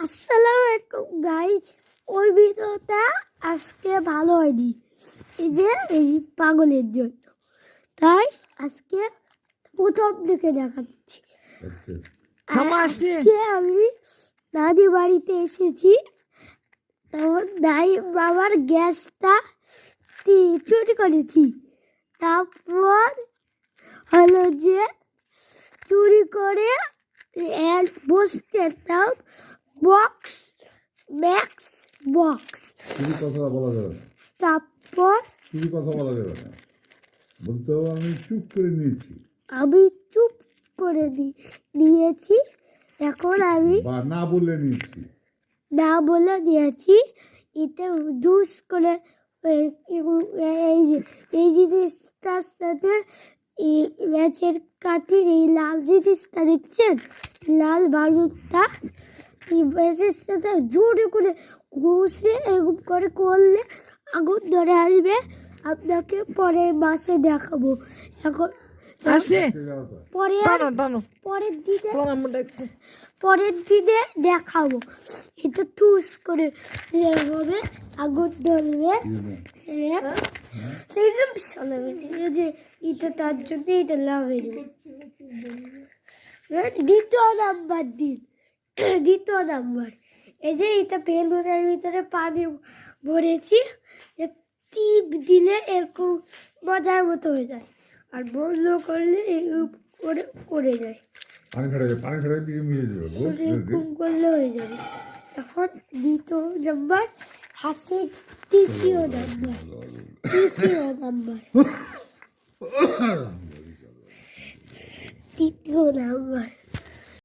আসসালামু আলাইকুম গাইজ। ওই ভিডিওটা আজকে ভালো হয়নি, এই পাগলের জন্য, তাই আজকে প্রথম দিকে দেখাচ্ছি। আজকে আমি দাদি বাড়িতে এসেছি, তখন দাই বাবার গ্যাসটা চুরি করেছি। তারপর হলো যে চুরি করে বসতেতাম বক্স ম্যাক্স বক্স। চুরি কথা বলা যাবে না, তারপর চুরি কথা বলা যাবে না, বলতে হবে আমি চুপ করে নিয়েছি, আমি চুপ করে নিয়েছি। এখন আমি বা না বলে নিয়েছি, না বলে নিয়েছি। এতে জুস করে এই জিনিসটার সাথে এই ম্যাচের কাঠির এই লাল জিনিসটা দেখছেন, লাল বারুদটা, এই ম্যাচের সাথে জোরে করে ঘষে এরকম করে করলে আগুন ধরে আসবে। আপনাকে পরের মাসে দেখাবো। এখন পরের দিনে দেখাবো। এটা টুস করে হবে, আগুন ধরবে। যে এটা তার জন্য এটা লাগাই দেবো। দ্বিতীয় নাম্বার এই যে এটা বেলুনের ভিতরে পানি ভরেছি, টিপ দিলে এরকম মজার মতো হয়ে যায়, আর বন্ধ করলে করে যায়, এরকম করলে হয়ে যাবে। এখন দ্বিতীয় নাম্বার হাসির তৃতীয় নাম্বার